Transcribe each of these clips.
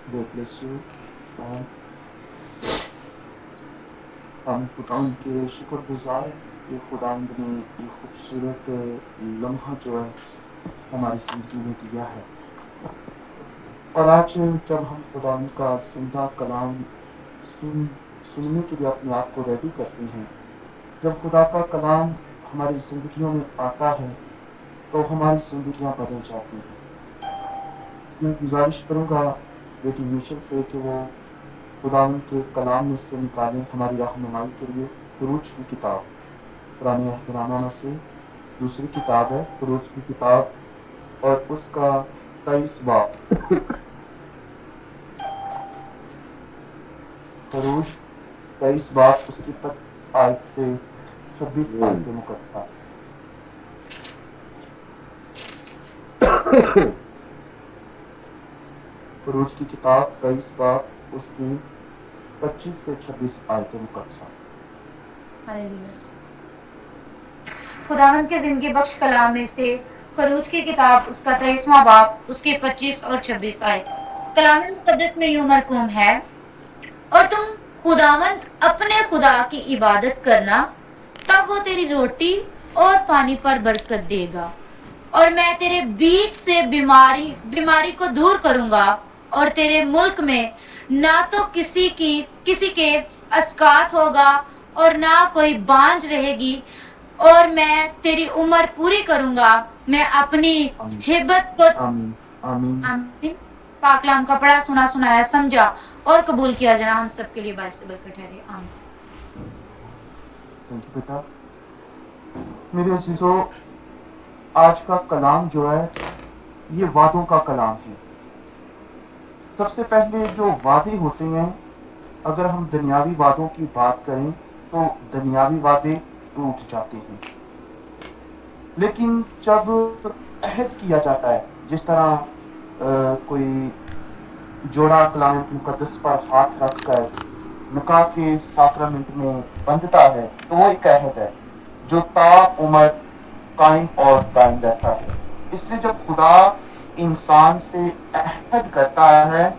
God bless you. Um, हम खुदावंद के शुक्रगुजार हैं कि खुदावंद ने ये खूबसूरत लम्हा जो है हमारी जिंदगी में दिया है। और आज जब हम खुदावंद का जिंदा कलाम सुन सुनने के लिए अपने आप को रेडी करते हैं, जब खुदा का कलाम हमारी जिंदगियों में आता है तो हमारी जिंदगियां बदल जाती हैं। मैं गुजारिश करूंगा बेटी मिशल से कि वो खुदावंद के कलाम में से निकालें हमारी रहनुमाई के लिए फुरूज की किताब, पुराने अहदनामा में से दूसरी किताब है फुरूज की किताब, और उसका 23 बाब, फुरूज 23 बाब, उसकी आयत से 26 आयत मुकद्दसा। फुरूज की किताब 23 बाब, उसकी 25 से 26 आयत मुकद्दसा। खुदावंद के जिंदगी बख्श कलाम में से खरूज की किताब उसका 23वां बाब उसके 25 और 26 आए। कलाम मुकद्दस में यूं मरकूम है, और तुम खुदावंद अपने खुदा की इबादत करना, तब वो तेरी रोटी और पानी पर बरकत देगा, और मैं तेरे बीच से बीमारी को दूर करूंगा, और तेरे मुल्क में ना तो किसी के अस्कात होगा और ना कोई बांझ रहेगी, और मैं तेरी उम्र पूरी करूंगा। मैं अपनी हिब्बत को आमीन। पाकलाम का पढ़ा सुना सुनाया समझा और कबूल किया जाना हम सबके लिए बायस बरकत ठहरे। आमीन। थैंक यू बेटा। मेरे अजीजों, आज का कलाम जो है ये वादों का कलाम है। सबसे पहले जो वादे होते हैं, अगर हम दुनियावी वादों की बात करें तो दुनियावी वादे टूट जाते हैं, लेकिन जब अहद किया जाता है, जिस तरह कोई जोड़ा कलाम मुकद्दस पर हाथ रखकर निकाह के साक्रामेंट में बंधता है, तो वो एक अहद है जो ता उम्र कायम और दायम रहता है। इसलिए जब खुदा इंसान से अहद करता है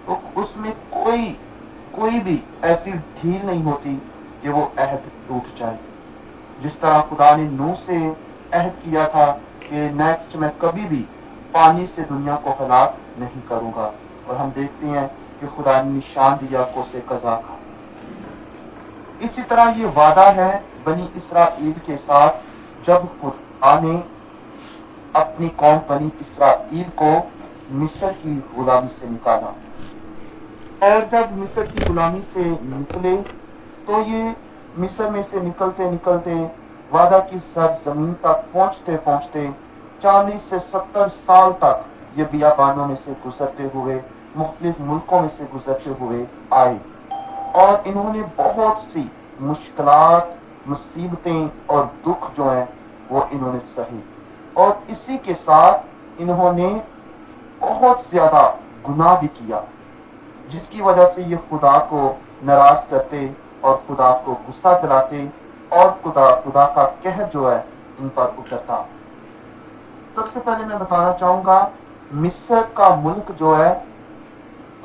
तो उसमें कोई भी ऐसी ढील नहीं होती कि वो अहद टूट जाए। जिस तरह खुदा ने नूह से अहद किया था कि नेक्स्ट मैं कभी भी पानी से दुनिया को हलाक नहीं करूंगा, और हम देखते हैं कि खुदा ने निशान दिया कोसे कज़ा का। इसी तरह ये वादा है बनी इसराइल के साथ, जब खुदा ने अपनी कौम बनी इसराइल को मिस्र की गुलामी से निकाला, और जब मिस्र की गुलामी से निकले तो ये मिस्र में से निकलते निकलते वादा की सरजमीन तक पहुंचते पहुंचते 40 से 70 साल तक ये बियाबानों में से गुजरते हुए, मुख्तलिफ मुल्कों में से गुजरते हुए आए, और इन्होंने बहुत सी मुश्किलात, मुसीबतें और दुख जो हैं वो इन्होंने सही, और इसी के साथ इन्होंने बहुत ज्यादा गुनाह भी किया, जिसकी वजह से ये खुदा को नाराज करते और खुदा को गुस्सा दिलाते, और खुदा का कहर जो है इन पर उतरता। सबसे पहले मैं बताना चाहूंगा, मिस्र का मुल्क जो है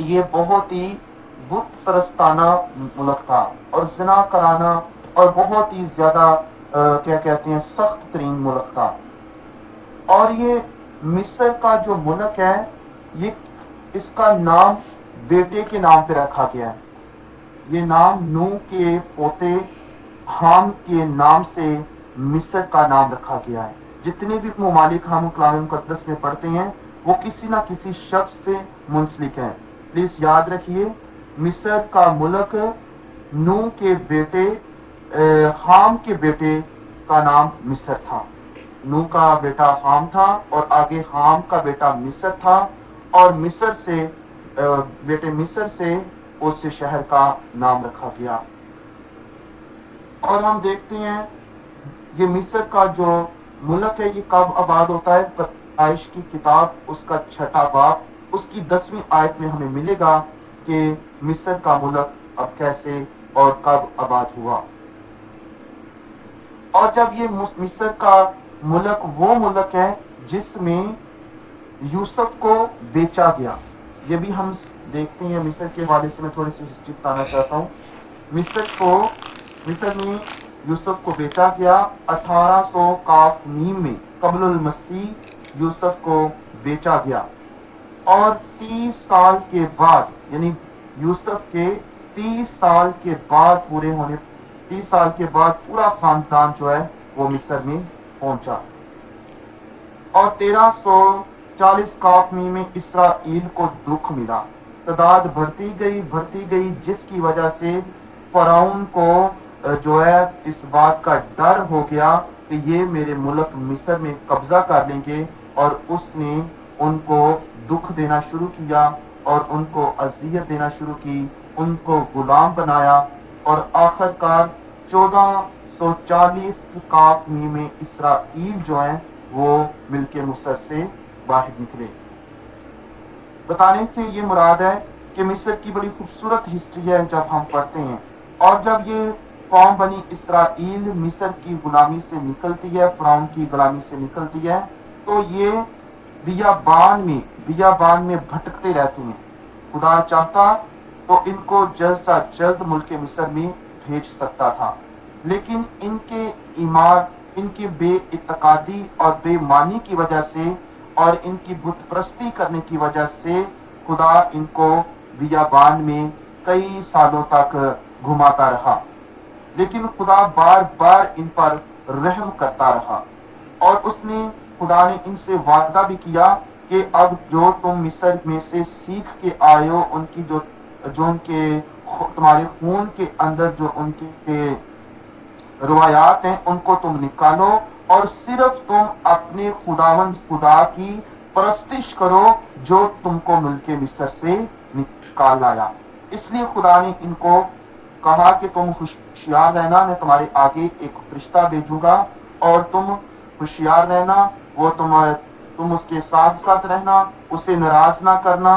ये बहुत ही बुत परस्ताना मुल्क था, और जिना कराना, और बहुत ही ज्यादा क्या कहते हैं, सख्त तरीन मुल्क था। और ये मिस्र का जो मुल्क है, ये इसका नाम बेटे के नाम पे रखा गया है। ये नाम नूह के पोते हाम के नाम से मिस्र का नाम रखा गया है। जितने भी ममालिक हम कलाम मुकद्दस में पढ़ते हैं वो किसी ना किसी शख्स से मुंसलिक हैं। प्लीज याद रखिए, मिस्र का मुल्क नूह के बेटे हाम के बेटे का नाम मिस्र था। नूह का बेटा हाम था, और आगे हाम का बेटा मिस्र था, और मिस्र से बेटे मिस्र से उस शहर का नाम रखा गया। और हम देखते हैं ये मिस्र का जो मुल्क है ये कब आबाद होता है। पैदाइश की किताब उसका 6वां बाब उसकी 10वीं आयत में हमें मिलेगा कि मिस्र का मुल्क अब कैसे और कब आबाद हुआ। और जब ये मिस्र का मुल्क वो मुल्क है जिसमें यूसुफ को बेचा गया, ये भी हम देखते हैं। मिस्र के हवाले से मैं थोड़ी सी हिस्ट्री बताना चाहता हूँ। मिस्र में यूसुफ को बेचा गया 1800 काफनीम में कबलुल मसीह यूसुफ को बेचा गया, और 30 साल के बाद, यानी यूसुफ के 30 साल के बाद पूरे होने 30 साल के बाद पूरा खानदान जो है वो मिस्र में पहुंचा, और 1340 काफनी में इसराइल को दुख मिला। तादाद बढ़ती गई, जिसकी वजह से फराउन को जो है इस बात का डर हो गया कि ये मेरे मुल्क मिस्र में कब्जा कर लेंगे, और उसने उनको दुख देना शुरू किया और उनको अजियत देना शुरू की, उनको गुलाम बनाया, और आखिरकार 1440 काफनी में इसराइल जो है वो मिलके मिस्र से बाहर निकले। बताने से ये मुराद है कि मिस्र की बड़ी खूबसूरत हिस्ट्री है जब हम पढ़ते हैं, और जब ये कौम बनी इसराइल मिस्र की गुलामी से निकलती है, फराउन की गुलामी से निकलती है, तो ये बियाबान में भटकते रहते हैं। खुदा चाहता तो इनको जल्द से जल्द मुल्क मिस्र में भेज सकता था, लेकिन इनकी बेइत्तेकादी और बेईमानी की वजह से और इनकी बुत परस्ती करने की वजह से खुदा इनको बियाबान में कई सालों तक घुमाता रहा, लेकिन खुदा बार बार इन पर रहम करता रहा, और खुदा ने इनसे वादा भी किया कि अब जो तुम मिस्र में से सीख के आए हो, उनकी जो उनके तुम्हारे खून के अंदर जो उनके रवायात हैं उनको तुम निकालो, और सिर्फ तुम अपने खुदा की परस्तिश करो जो तुमको मुल्के मिस्र से निकाल लाया। इसलिए खुदा ने इनको कहा कि तुम होशियार रहना, मैं तुम्हारे आगे एक फरिश्ता भेजूंगा, और तुम होशियार रहना, वो तुम उसके साथ साथ रहना, उसे नाराज ना करना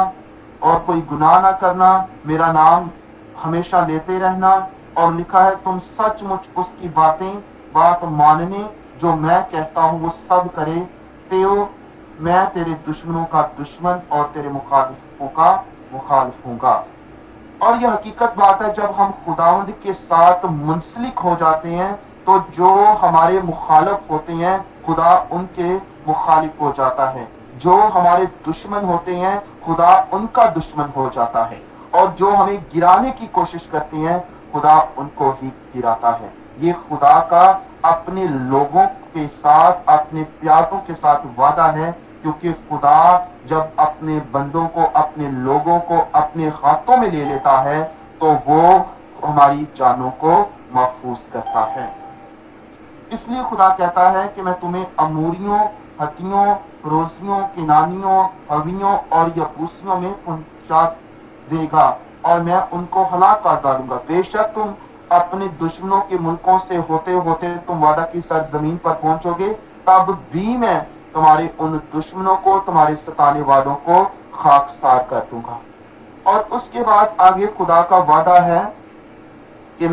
और कोई गुनाह ना करना, मेरा नाम हमेशा लेते रहना, और लिखा है तुम सचमुच उसकी बात मानने, जो मैं कहता हूँ वो सब करे, मैं तेरे दुश्मनों का दुश्मन और तेरे मुखालिफों का मुखालिफ हूँगा। और यह हकीकत बात है, जब हम खुदावंद के साथ मुंसलिक हो जाते हैं तो जो हमारे मुखालिफ होते हैं खुदा उनके मुखालिफ हो जाता है, जो हमारे दुश्मन होते हैं खुदा उनका दुश्मन हो जाता है, और जो हमें गिराने की कोशिश करते हैं खुदा उनको ही गिराता है। ये खुदा का अपने लोगों के साथ, अपने प्यारों के साथ वादा है, क्योंकि खुदा जब अपने बंदों को, अपने लोगों को अपने हाथों में ले लेता है तो वो हमारी जानों को महफूज करता है। इसलिए खुदा कहता है कि मैं तुम्हें अमूरियों, हत्तियों, फरोजियों, किनानियों, हवियों और यबूसियों में पहुंचा देगा, और मैं उनको हलाक कर डालूंगा। बेशक तुम अपने दुश्मनों के मुल्कों से होते होते तुम वादा की सरजमीन पर पहुंचोगे, तब भी मैं तुम्हारे उन दुश्मनों को, तुम्हारे सताने वालों को खाकसार कर दूंगा। और उसके बाद आगे खुदा का वादा है कि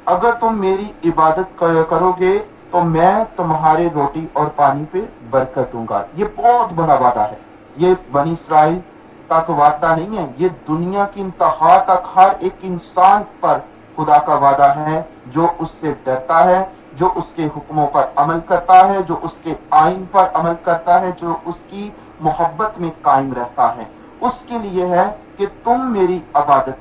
अगर तुम मेरी इबादत करोगे तो मैं तुम्हारे रोटी और पानी पे बरकत दूंगा। ये बहुत बड़ा वादा है। ये बनी इसराइल तक वादा नहीं है, ये दुनिया की इंतहा तक हर एक इंसान पर खुदा का वादा है, जो उससे डरता है, जो उसके हुक्मों पर अमल करता है, जो उसके आइन पर अमल करता है, जो उसकी मोहब्बत में कायम रहता है। उसके लिए है कि तुम मेरी इबादत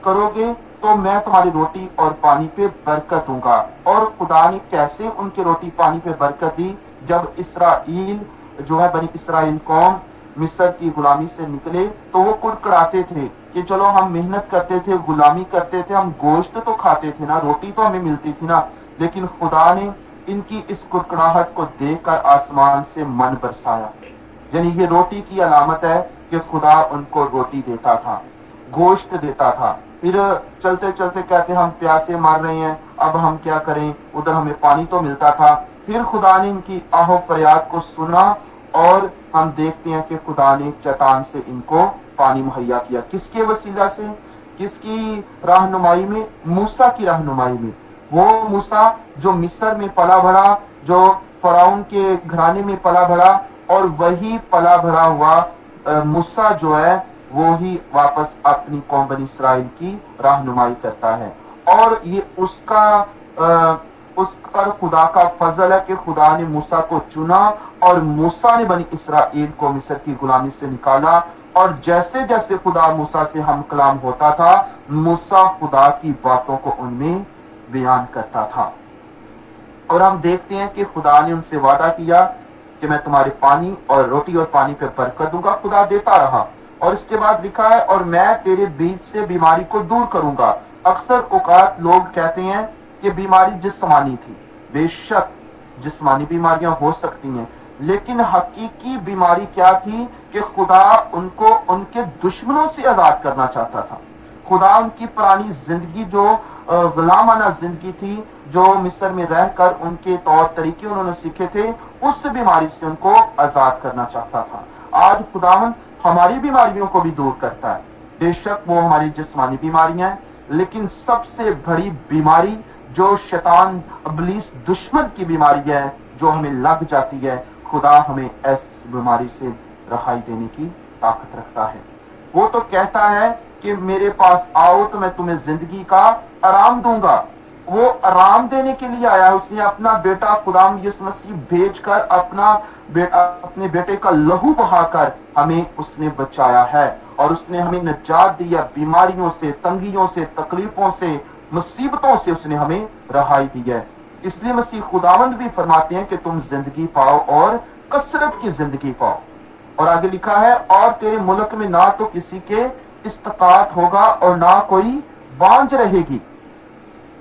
करोगे तो मैं तुम्हारी रोटी और पानी पे बरकत दूंगा। और खुदा ने कैसे उनके रोटी पानी पे बरकत दी? जब इसराइल जो है बनी इसराइल कौम मिस्र की गुलामी से निकले तो वो कुड़कुड़ाते थे कि चलो हम मेहनत करते थे, गुलामी करते थे, हम गोश्त तो खाते थे ना, रोटी तो हमें मिलती थी ना, लेकिन खुदा ने इनकी इस कुड़कुड़ाहट को देखकर आसमान से मन बरसाया। यानी ये रोटी की अलामत है कि खुदा उनको रोटी देता था, गोश्त देता था। फिर चलते चलते कहते हम प्यासे मार रहे हैं, अब हम क्या करें, उधर हमें पानी तो मिलता था। फिर खुदा ने इनकी आहो फरियाद को सुना और हम देखते हैं कि खुदा ने चट्टान से इनको पानी मुहैया किया। किसके वसीला से? किसकी रहनुमाई में? मूसा की रहनुमाई में। वो मूसा जो मिस्र में पला बढ़ा, जो फराउन के घराने में पला बढ़ा, और वही पला बढ़ा हुआ मूसा जो है वो ही वापस अपनी कौम बनी इसराइल की रहनुमाई करता है, और ये उसका उस पर खुदा का फजल है कि खुदा ने मूसा को चुना और मूसा ने बनी इसराइल को मिस्र की गुलामी से निकाला। और जैसे जैसे खुदा मूसा से हम कलाम होता था, मूसा खुदा की बातों को उनमें बयान करता था। और हम देखते हैं कि खुदा ने उनसे वादा किया कि मैं तुम्हारे पानी और रोटी और पानी पे बरकत दूंगा। खुदा देता रहा, और इसके बाद लिखा है और मैं तेरे बीच से बीमारी को दूर करूंगा। अक्सर औकात लोग कहते हैं कि बीमारी जिस्मानी थी। बेशक जिस्मानी बीमारियां हो सकती हैं, लेकिन हकीकी बीमारी क्या थी कि खुदा उनको उनके दुश्मनों से आजाद करना चाहता था। खुदा उनकी पुरानी जिंदगी जो गुलामाना जिंदगी थी, जो मिस्र में रहकर उनके तौर तरीके उन्होंने सीखे थे, उस बीमारी से उनको आजाद करना चाहता था। आज खुदावंद हमारी बीमारियों को भी दूर करता है। बेशक वो हमारी जिस्मानी बीमारियां हैं, लेकिन सबसे बड़ी बीमारी जो शैतान इब्लीस दुश्मन की बीमारी है, जो हमें लग जाती है, खुदा हमें इस बीमारी से रहाई देने की ताकत रखता है। वो तो कहता है कि मेरे पास आओ तो मैं तुम्हें जिंदगी का आराम दूंगा। वो आराम देने के लिए आया है। उसने अपना बेटा खुदाम यीशु मसीह भेजकर अपने बेटे का लहू बहाकर हमें उसने बचाया है, और उसने हमें निजात दी है बीमारियों से, तंगियों से, तकलीफों से, मुसीबतों से उसने हमें रहाई दी है। इसलिए मसीह खुदावंद भी फरमाते हैं कि तुम जिंदगी पाओ और कसरत की जिंदगी पाओ। और आगे लिखा है और तेरे मुल्क में ना तो किसी के इस्तिकात होगा और ना कोई बांझ रहेगी।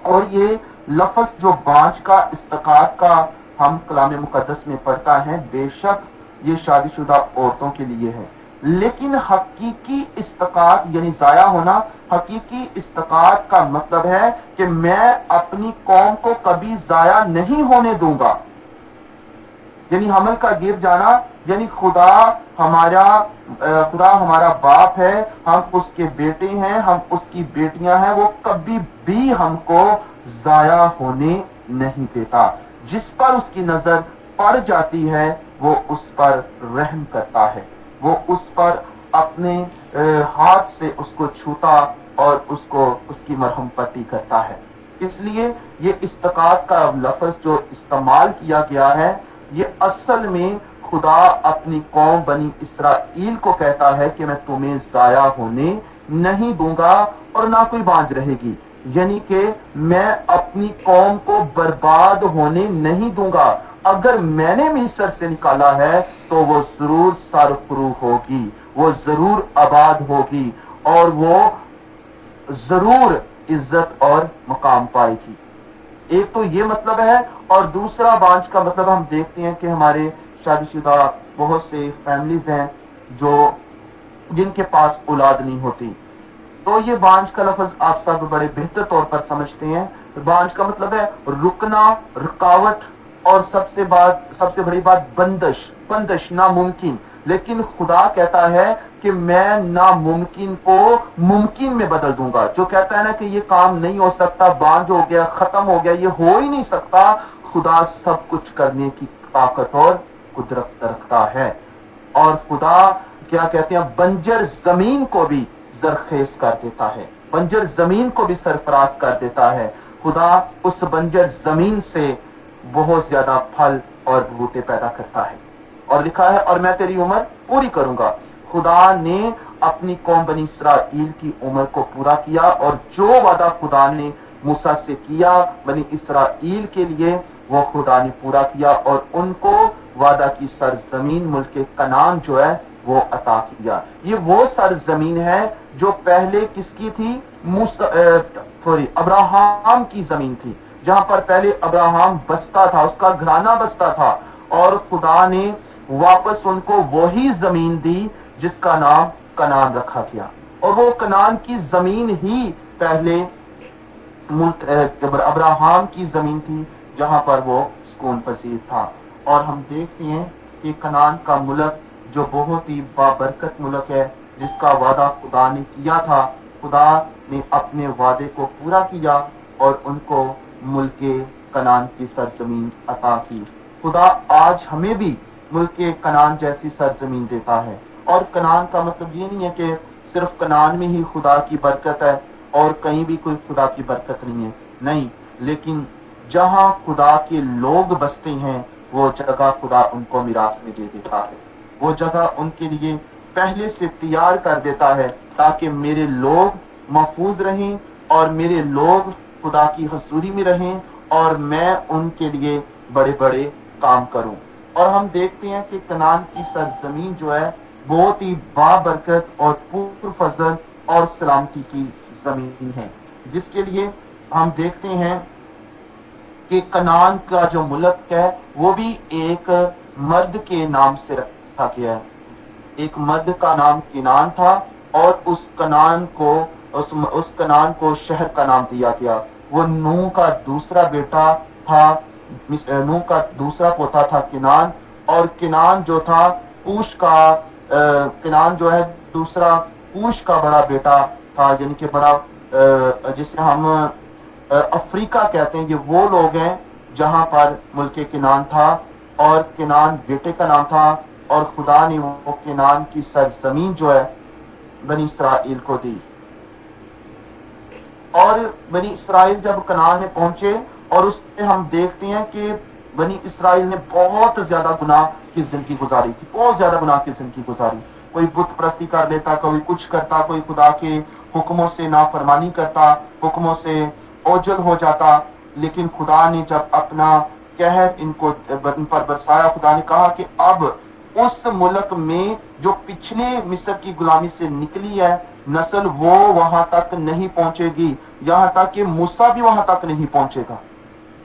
और ये लफ्ज जो बांझ का, इस्तिकात का हम कलाम मुकद्दस में पढ़ता है, बेशक ये शादीशुदा औरतों के लिए है, लेकिन हकीकी इस्तिकात यानी जाया होना, हकीकी इस्तिकात का मतलब है कि मैं अपनी कौम को कभी जाया नहीं होने दूंगा। यानी हमल का गिर जाना, यानी खुदा हमारा बाप है, हम उसके बेटे हैं, हम उसकी बेटियां हैं, वो कभी भी हमको जाया होने नहीं देता। जिस पर उसकी नजर पड़ जाती है वो उस पर रहम करता है, वो उस पर अपने हाथ से उसको छूता और उसको उसकी मरहम पट्टी करता है। इसलिए ये इस्तिकात का लफ्ज जो इस्तेमाल किया गया है, ये असल में खुदा अपनी कौम बनी इसराइल को कहता है कि मैं तुम्हें जाया होने नहीं दूंगा और ना कोई बांझ रहेगी। यानी कि मैं अपनी कौम को बर्बाद होने नहीं दूंगा। अगर मैंने मिस्र से निकाला है तो वो जरूर सरफरू होगी, वो जरूर आबाद होगी, और वो जरूर इज्जत और मकाम पाएगी। एक तो ये मतलब है, और दूसरा बांझ का मतलब हम देखते हैं कि हमारे शादीशुदा बहुत से फैमिलीज हैं जिनके पास औलाद नहीं होती। तो ये बांझ का लफ्ज आप सब बड़े बेहतर तौर पर समझते हैं। बांझ का मतलब है रुकना, रुकावट, और सबसे बड़ी बात बंदश, नामुमकिन। लेकिन खुदा कहता है कि मैं नामुमकिन को मुमकिन में बदल दूंगा। जो कहता है ना कि ये काम नहीं हो सकता, बांझ हो गया, खत्म हो गया, ये हो ही नहीं सकता, खुदा सब कुछ करने की ताकत और कुदरत रखता है। और खुदा क्या कहते हैं, बंजर जमीन को भी जरखेज कर देता है, बंजर जमीन को भी सरफराज कर देता है। खुदा उस बंजर जमीन से बहुत ज्यादा फल और बूटे पैदा करता है। और लिखा है और मैं तेरी उम्र पूरी करूंगा। खुदा ने अपनी कौम बनी इसराइल की उम्र को पूरा किया, और जो वादा खुदा ने मूसा से किया बनी इसराइल के लिए, वो खुदा ने पूरा किया, और उनको वादा की सरजमीन मुल्क कनान जो है वो अता किया। ये वो सरजमीन है जो पहले किसकी थी, अब्राहम की जमीन थी, जहां पर पहले अब्राहम बसता था, उसका घराना बसता था, और खुदा ने वापस उनको वही जमीन दी जिसका नाम कनान रखा गया। और वो कनान की जमीन ही पहले अब्राहम की जमीन थी, जहां पर वो सुकून पसीर था। और हम देखते हैं कि कनान का मुल्क जो बहुत ही बाबरकत मुल्क है, जिसका वादा खुदा ने किया था, खुदा ने अपने वादे को पूरा किया और उनको मुल्के कनान की सरजमीन अता की। खुदा आज हमें भी मुल्के कनान जैसी सरजमीन देता है, اور कनान का मतलब ये नहीं है कि सिर्फ कनान में ही खुदा की बरकत है और कहीं भी कोई खुदा की बरकत नहीं है, नहीं, लेकिन जहां खुदा के लोग बसते हैं वो जगह खुदा उनको मिरास में दे देता है, वो जगह उनके लिए पहले से तैयार कर देता है ताकि मेरे लोग महफूज रहें और मेरे लोग खुदा की हजूरी में रहें और मैं उनके लिए बड़े बड़े काम करूं। और हम देखते हैं कि कनान की सरजमीन जो है बहुत ही बाबरकत और पूर्ण फजल और सलामती की जमीन है, जिसके लिए हम देखते हैं कि कनान का जो मुल्क है वो भी एक मर्द के नाम से रखा गया है। एक मर्द का नाम किनान था और उस कनान को शहर का नाम दिया गया। वो नूह का दूसरा बेटा था, नूह का दूसरा पोता था किनान, और किनान जो था कूश का किनान जो है दूसरा कूश का बड़ा बेटा था, यानी कि बड़ा जिसे हम अफ्रीका कहते हैं। ये वो लोग हैं जहां पर मुल्क किनान था और किनान बेटे का नाम था और खुदा ने वो किनान की सरजमीन जो है बनी इसराइल को दी। और बनी इसराइल जब कनान में पहुंचे और उससे हम देखते हैं कि बनी इसराइल ने बहुत ज्यादा गुनाह की जिंदगी गुजारी थी, बहुत ज्यादा गुनाह की जिंदगी गुजारी। कोई बुत प्रस्ती कर लेता, कोई कुछ करता, कोई खुदा के हुक्मों से नाफरमानी करता, हुक्मों से ओझल हो जाता। लेकिन खुदा ने जब अपना कहर इन पर बरसाया, खुदा ने कहा कि अब उस मुल्क में जो पिछले मिस्र की गुलामी से निकली है नस्ल, वो वहां तक नहीं पहुंचेगी, यहां तक कि मूसा भी वहां तक नहीं पहुंचेगा।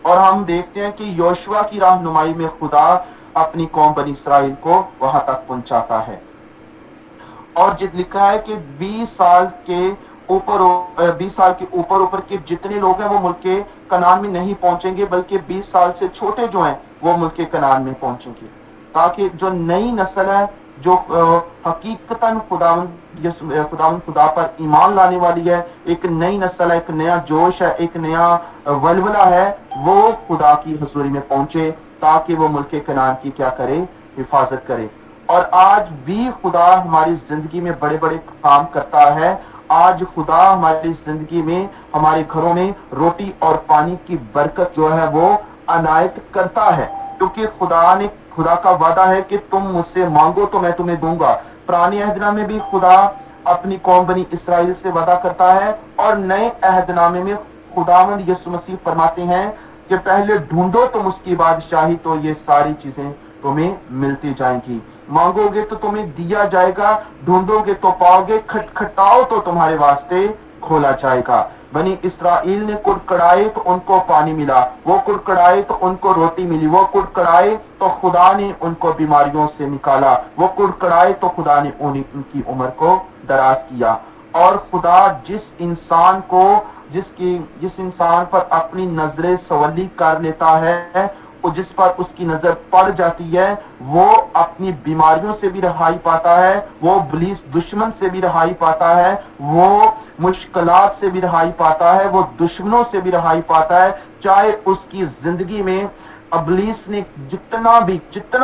और हम देखते हैं कि योशुआ की रहनुमाई में खुदा अपनी कौम बनी इसराइल को वहां तक पहुंचाता है। और जित लिखा है कि 20 साल के ऊपर के जितने लोग हैं वो मुल्क के कनान में नहीं पहुंचेंगे, बल्कि 20 साल से छोटे जो हैं वो मुल्क के कनान में पहुंचेंगे, ताकि जो नई नस्ल है जो हकीकतन खुदा पर ईमान लाने वाली है, एक नई नस्ल है, एक नया जोश है, एक नया वलवला है, वो खुदा की हजूरी में पहुंचे ताकि वो मुल्क कनान की क्या करे, हिफाजत करे। और आज भी खुदा हमारी जिंदगी में बड़े बड़े काम करता है। आज खुदा हमारी जिंदगी में, हमारे घरों में रोटी और पानी की बरकत जो है वो अनायत करता है, क्योंकि खुदा का वादा है कि तुम मुझसे मांगो तो मैं तुम्हें दूंगा। पुराने अहदनामे में भी खुदा अपनी कौम बनी इसराइल से वादा करता है और नए अहदनामे में खुदावंद यीशु मसीह फरमाते हैं कि पहले ढूंढो तुम उसकी बादशाही तो ये सारी चीजें तुम्हें मिलती जाएंगी। मांगोगे तो तुम्हें दिया जाएगा, ढूंढोगे तो पाओगे, खटखटाओ तो तुम्हारे वास्ते खोला जाएगा। बनी इसराइल ने कुड़कड़ाए तो उनको पानी मिला, वो कुड़कड़ाए तो उनको रोटी मिली, वो कुड़कड़ाए तो खुदा ने उनको बीमारियों से निकाला, वो कुड़कड़ाए तो खुदा ने उनकी उम्र को दराज किया। और खुदा जिस इंसान पर अपनी नजरें सवली कर लेता है, जिस पर उसकी नजर पड़ जाती है, वो अपनी बीमारियों से भी रहाई पाता है, वो इब्लीस दुश्मन से भी रहाई पाता है, वो मुश्किलात से भी रहाई पाता है, वो दुश्मनों से भी रहाई पाता है। चाहे उसकी जिंदगी में इब्लीस ने जितना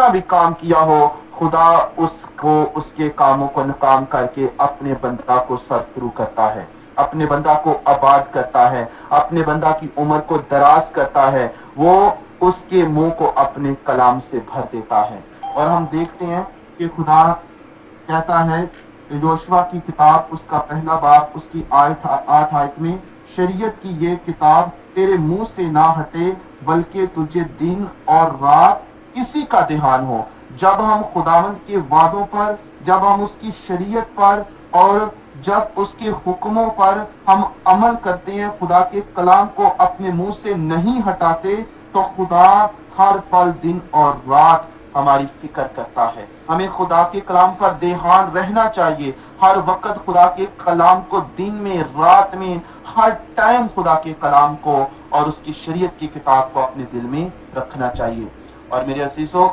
भी काम किया हो, खुदा उसको उसके कामों को नाकाम करके अपने बंदा को सरफरू करता है, अपने बंदा को आबाद करता है, अपने बंदा की उम्र को दराज करता है, वो उसके मुंह को अपने कलाम से भर देता है। और हम देखते हैं कि खुदा कहता है योशुआ की किताब उसका पहला बाब उसकी 8 आयत में, शरीयत की ये किताब तेरे मुंह से ना हटे, बल्कि तुझे दिन और रात इसी का ध्यान हो। जब हम खुदावंद के वादों पर, जब हम उसकी शरीयत पर और जब उसके हुक्मों पर हम अमल करते हैं, खुदा के कलाम को अपने मुंह से नहीं हटाते, तो खुदा हर पल दिन और रात हमारी फिक्र करता है। हमें खुदा के कलाम पर ध्यान रहना चाहिए, हर वक्त खुदा के कलाम को, दिन में रात में, हर टाइम खुदा के कलाम को और उसकी शरीयत की किताब को अपने दिल में रखना चाहिए। और मेरे अजीजों,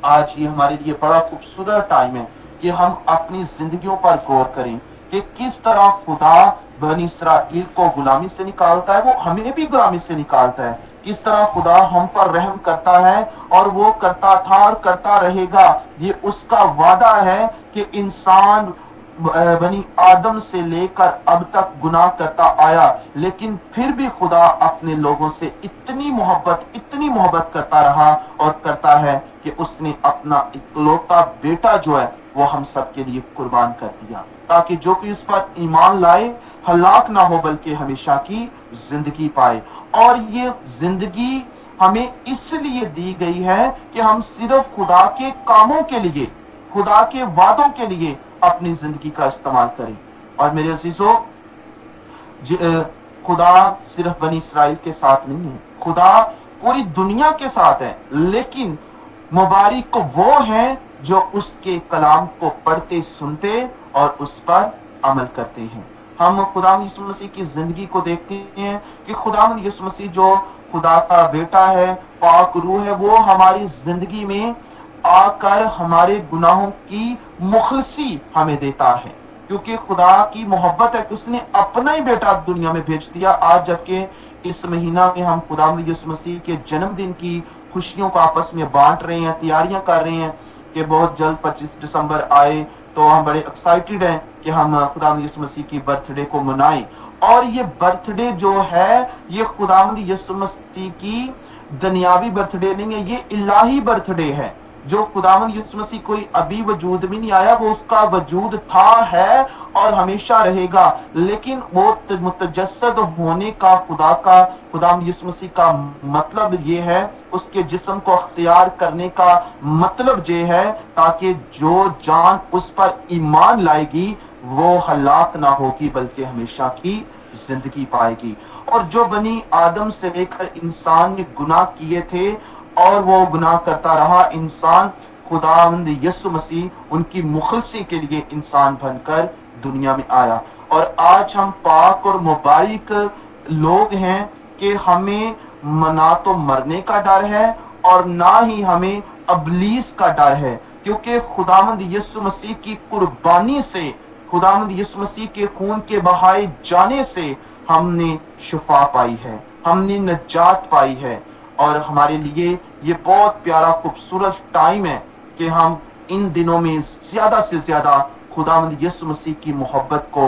आज ये हमारे लिए बड़ा खूबसूरत टाइम है कि हम अपनी जिंदगियों पर गौर करें कि किस तरह खुदा बनी इसराइल को गुलामी से निकालता है, वो हमें भी गुलामी से निकालता है। किस तरह खुदा हम पर रहम करता है और वो करता था और करता रहेगा। ये उसका वादा है कि इंसान बनी आदम से लेकर अब तक गुनाह करता आया, लेकिन फिर भी खुदा अपने लोगों से इतनी मोहब्बत करता रहा और करता है कि उसने अपना इकलौता बेटा जो है वो हम सब के लिए कुर्बान कर दिया, ताकि जो कि उस पर ईमान लाए हलाक ना हो बल्कि हमेशा की जिंदगी पाए। और ये जिंदगी हमें इसलिए दी गई है कि हम सिर्फ खुदा के कामों के लिए, खुदा के वादों के लिए अपनी जिंदगी का इस्तेमाल करें। और मेरे अजीजों, खुदा सिर्फ बनी इसराइल के साथ नहीं है, खुदा पूरी दुनिया के साथ है, लेकिन मुबारक को वो है जो उसके कलाम को पढ़ते सुनते और उस पर अमल करते हैं। हम खुदा यीशु मसीह की जिंदगी को देखते हैं कि खुदा यीशु मसीह जो खुदा का बेटा है, पाक रूह है, वो हमारी जिंदगी में आकर हमारे गुनाहों की मुखलसी हमें देता है, क्योंकि खुदा की मोहब्बत है कि उसने अपना ही बेटा दुनिया में भेज दिया। आज जबकि इस महीना में हम खुदा यीशु मसीह के जन्मदिन की खुशियों को आपस में बांट रहे हैं, तैयारियां कर रहे हैं कि बहुत जल्द 25 दिसंबर आए, तो हम बड़े एक्साइटेड हैं कि हम खुदा यीशु मसीह की बर्थडे को मनाएं। और ये बर्थडे जो है ये खुदा यीशु मसीह की दुनियावी बर्थडे नहीं है, ये इलाही बर्थडे है। जो खुदावंद यीशु मसीह कोई अभी वजूद में नहीं आया, वो उसका वजूद था, है और हमेशा रहेगा, लेकिन वो मुतजस्सद होने का खुदावंद यीशु मसीह का मतलब ये है, उसके जिस्म को अख्तियार करने का मतलब ये है, ताकि जो जान उस पर ईमान लाएगी वो हलाक ना होगी बल्कि हमेशा की जिंदगी पाएगी। और जो बनी आदम से लेकर इंसान ने गुनाह किए थे और वो गुनाह करता रहा, इंसान खुदावंद यीशु मसीह उनकी मुखलसी के लिए इंसान बनकर दुनिया में आया। और आज हम पाक और मुबारक लोग हैं कि हमें ना तो मरने का डर है और ना ही हमें अबलीस का डर है, क्योंकि खुदावंद यीशु मसीह की कुर्बानी से, खुदावंद यीशु मसीह के खून के बहाए जाने से हमने शिफा पाई है, हमने नजात पाई है। और हमारे लिए ये बहुत प्यारा खूबसूरत टाइम है कि हम इन दिनों में ज्यादा से ज्यादा खुदावंद यीशु मसीह की मोहब्बत को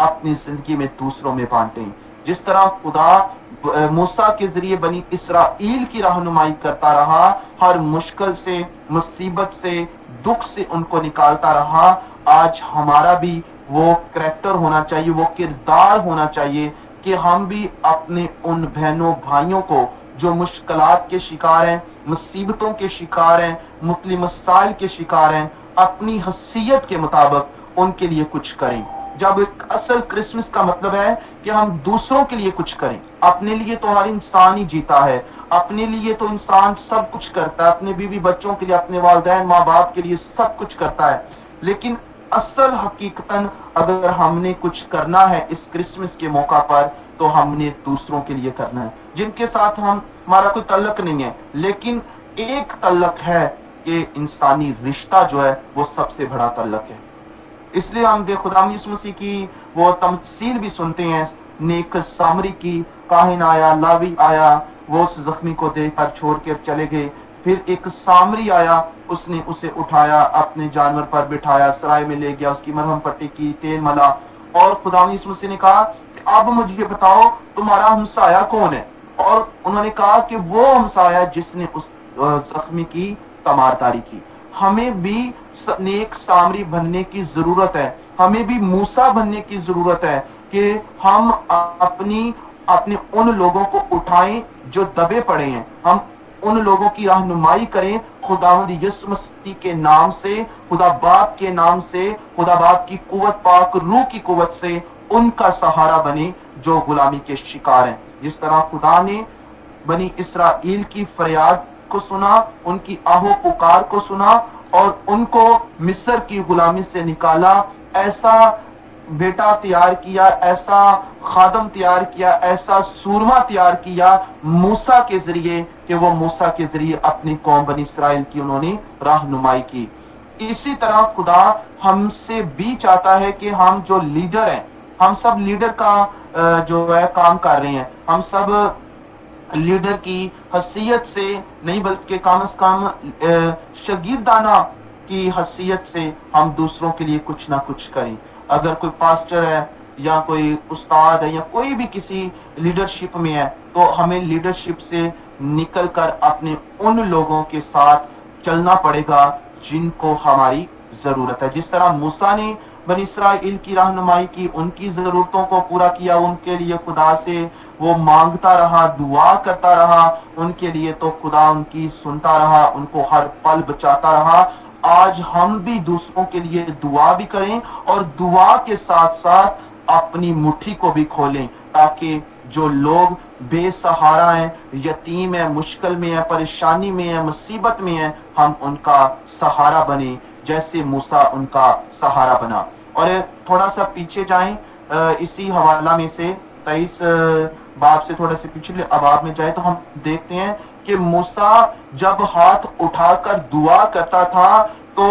अपनी जिंदगी में दूसरों में बांटें। जिस तरह खुदा मूसा के जरिए बनी इसराइल की रहनुमाई करता रहा, हर मुश्किल से, मुसीबत से, दुख से उनको निकालता रहा, आज हमारा भी वो करैक्टर होना चाहिए, वो किरदार होना चाहिए कि हम भी अपने उन बहनों भाइयों को जो मुश्किलात के शिकार हैं, मुसीबतों के शिकार हैं, मुख्तलिफ मसाइल के शिकार हैं, अपनी हैसियत के मुताबिक उनके लिए कुछ करें। जब एक असल क्रिसमस का मतलब है कि हम दूसरों के लिए कुछ करें। अपने लिए तो हर इंसान ही जीता है, अपने लिए तो इंसान सब कुछ करता है, अपने बीवी बच्चों के लिए, अपने वालिदैन माँ बाप के लिए सब कुछ करता है, लेकिन असल हकीकतन अगर हमने कुछ करना है इस क्रिसमस के मौका पर तो हमने दूसरों के लिए करना है, जिनके साथ हमारा कोई तल्लक नहीं है, लेकिन एक तल्लक है कि इंसानी रिश्ता जो है वो सबसे बड़ा तल्लक है। इसलिए हम खुदा यीशु मसीह की वो तमसील भी सुनते हैं, नेक सामरी की, काहिन आया, लावी आया, वो उस जख्मी को देखकर छोड़ के चले गए, फिर एक सामरी आया, उसने उसे उठाया, अपने जानवर पर बिठाया, सराय में ले गया, उसकी मरहम पट्टी की, तेल मला, और खुदा यीशु मसीह ने कहा अब मुझे बताओ तुम्हारा हमसाया कौन है? और उन्होंने कहा कि वो हमसाया जिसने उस जख्मी की तमारदारी की। हमें भी नेक सामरी बनने की जरूरत है, हमें भी मूसा बनने की जरूरत है कि हम अपने उन लोगों को उठाएं जो दबे पड़े हैं, हम उन लोगों की रहनुमाई करें खुदावंद यीशु मसीह के नाम से, खुदा बाप के नाम से, खुदा बाप की कुव्वत, पाक रूह की कुव्वत से उनका सहारा बने जो गुलामी के शिकार हैं। जिस तरह खुदा ने बनी इसराइल की फरियाद को सुना, उनकी आहो पुकार को सुना और उनको मिस्र की गुलामी से निकाला, ऐसा बेटा तैयार किया, ऐसा खादम तैयार किया, ऐसा सूरमा तैयार किया मूसा के जरिए कि वो मूसा के जरिए अपनी कौम बनी इसराइल की उन्होंने रहनुमाई की। इसी तरह खुदा हमसे भी चाहता है कि हम जो लीडर हैं, हम सब लीडर का जो है काम कर रहे हैं, हम सब लीडर की हैसियत से नहीं बल्कि कम से कम शागिर्दाना की हैसियत से हम दूसरों के लिए कुछ ना कुछ करें। अगर कोई पास्टर है या कोई उस्ताद है या कोई भी किसी लीडरशिप में है, तो हमें लीडरशिप से निकल कर अपने उन लोगों के साथ चलना पड़ेगा जिनको हमारी जरूरत है। जिस तरह मूसा ने बनी इसराइल की रहनुमाई की, उनकी जरूरतों को पूरा किया, उनके लिए खुदा से वो मांगता रहा, दुआ करता रहा उनके लिए, तो खुदा उनकी सुनता रहा, उनको हर पल बचाता रहा। आज हम भी दूसरों के लिए दुआ भी करें और दुआ के साथ साथ अपनी मुट्ठी को भी खोलें, ताकि जो लोग बेसहारा हैं, यतीम है, मुश्किल में है, परेशानी में है, मुसीबत में है, हम उनका सहारा बने जैसे मूसा उनका सहारा बना। और थोड़ा सा पीछे जाएं, इसी हवाला में से 23 बाब से थोड़ा से पिछले अबाब में जाए तो हम देखते हैं कि मूसा जब हाथ उठाकर दुआ करता था तो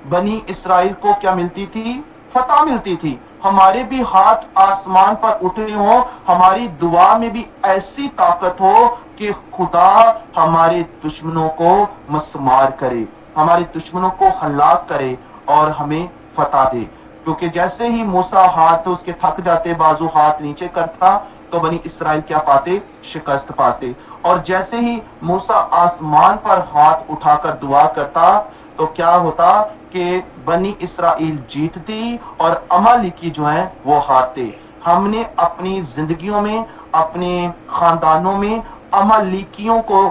बनी इसराइल को क्या मिलती थी? फतह मिलती थी। हमारे भी हाथ आसमान पर उठे हो, हमारी दुआ में भी ऐसी ताकत हो कि खुदा हमारे दुश्मनों को मसमार करे, हमारे दुश्मनों को हलाक करे और हमें फतह दे। क्योंकि जैसे ही मूसा हाथ तो उसके थक जाते, बाजू हाथ नीचे करता, तो बनी इसराइल क्या पाते? शिकस्त पाते। और जैसे ही मूसा आसमान पर हाथ उठाकर दुआ करता तो क्या होता कि बनी इसराइल जीतती और अमालिकी जो है वो हारते। हमने अपनी जिंदगियों में, अपने खानदानों में अमालिकियों को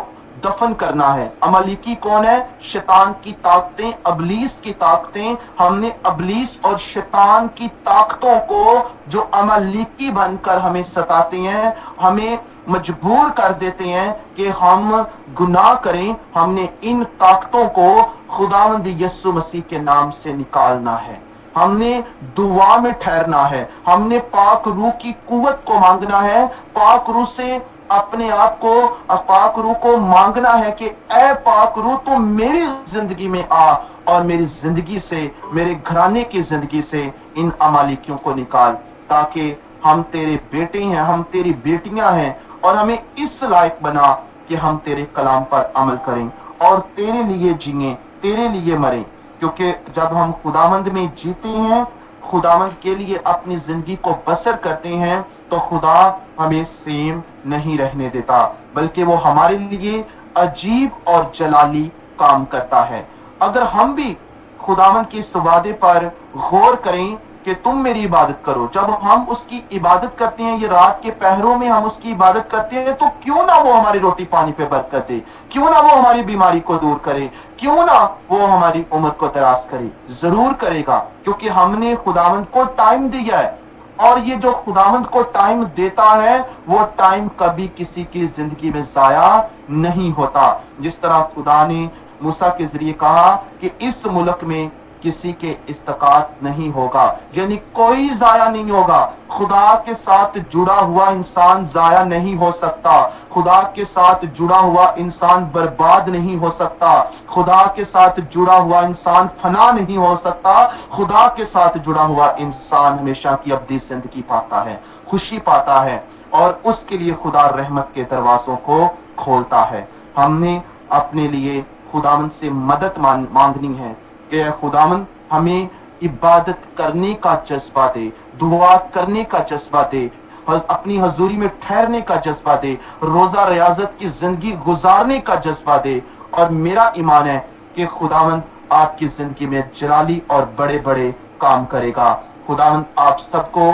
दफन करना है। अमालिकी कौन है? शैतान की ताकतें, अबलीस की ताकतें। हमने अबलीस और शैतान की ताकतों को जो अमालिकी बनकर हमें सताते हैं, हमें मजबूर कर देते हैं कि हम गुनाह करें, हमने इन ताकतों को खुदावंद यीशु मसीह के नाम से निकालना है। हमने दुआ में ठहरना है, हमने पाक रूह की कुव्वत को मांगना है, पाक रूह से अपने आप को, पाक रूह को मांगना है कि ऐ पाक रूह तू मेरी जिंदगी में आ और मेरी जिंदगी से, मेरे घराने की जिंदगी से इन अमालिकियों को निकाल, ताकि हम तेरे बेटे हैं, हम तेरी बेटियां हैं और हमें इस लायक बना कि हम तेरे कलाम पर अमल करें और तेरे लिए जिए, तेरे लिए मरें। क्योंकि जब हम खुदावंद में जीते हैं, खुदावंद के लिए अपनी जिंदगी को बसर करते हैं, तो खुदा हमें सेम नहीं रहने देता, बल्कि वो हमारे लिए अजीब और जलाली काम करता है। अगर हम भी खुदावंद के इस वादे पर गौर करें कि तुम मेरी इबादत करो, जब हम उसकी इबादत करते हैं, ये रात के पहरों में हम उसकी इबादत करते हैं, तो क्यों ना वो हमारी रोटी पानी पे बरकत दे, क्यों ना वो हमारी बीमारी को दूर करे, क्यों ना वो हमारी उम्र को दराज करे। जरूर करेगा, क्योंकि हमने खुदावंद को टाइम दिया है। और ये जो खुदावंद को टाइम देता है, वो टाइम कभी किसी की जिंदगी में जाया नहीं होता। जिस तरह खुदा ने मूसा के जरिए कहा कि इस मुल्क में किसी के इस्तकात नहीं होगा, यानी कोई जाया नहीं होगा। खुदा के साथ जुड़ा हुआ इंसान जाया नहीं हो सकता, खुदा के साथ जुड़ा हुआ इंसान बर्बाद नहीं हो सकता, खुदा के साथ जुड़ा हुआ इंसान फना नहीं हो सकता। खुदा के साथ जुड़ा हुआ इंसान हमेशा की अब्दी जिंदगी पाता है, खुशी पाता है, और उसके लिए खुदा रहमत के दरवाजों को खोलता है। हमने अपने लिए खुदावंद से मदद मांगनी है कि खुदावंद हमें इबादत करने का जज्बा दे, दुआ करने का जज्बा दे, अपनी हजूरी में ठहरने का जज्बा दे, रोजा रियाजत की जिंदगी गुजारने का जज्बा दे। और मेरा ईमान है कि खुदावंद आपकी जिंदगी में जलाली और बड़े बड़े काम करेगा। खुदावंद आप सबको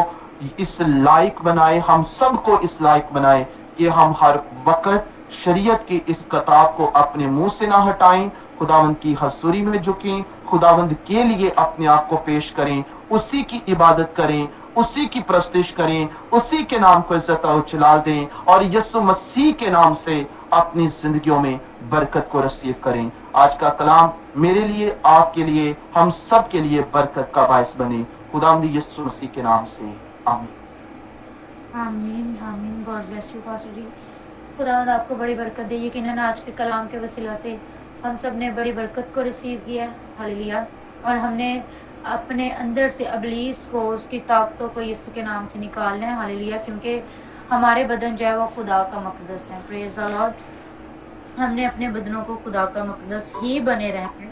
इस लायक बनाए, हम सबको इस लायक बनाए कि हम हर वक्त शरीयत की इस किताब को अपने मुंह से ना हटाएं, खुदावंद की हजूरी में झुकें, खुदावंद के लिए अपने आप को पेश करें, उसी की इबादत करें, उसी की प्रस्तिश करें, उसी के नाम को इज्जत और जलाल दें और यीशु मसीह के नाम से अपनी जिंदगियों में बरकत को रिसीव करें। आज का कलाम मेरे लिए, आपके लिए, हम सब के लिए बरकत का बायस बने, खुदावंद यीशु मसीह के नाम से, आमीन। आमीन आमीन। गॉड ब्लेस यू पास्टर जी। खुदावंद आपको बड़ी बरकत दे। यकीनन आज के कलाम के वसीला से हम सब ने बड़ी बरकत को रिसीव किया, हालेलुया। और हमने अपने अंदर से अबलीस को, उसकी ताकतों को यीशु के नाम से निकालना है, हालेलुया। क्योंकि हमारे बदन जो है वो खुदा का मकदस है। Praise the Lord. हमने अपने बदनों को खुदा का मकदस ही बने रहना है।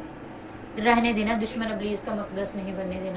रहने देना, दुश्मन इब्लीस का मकदस नहीं बनने देना।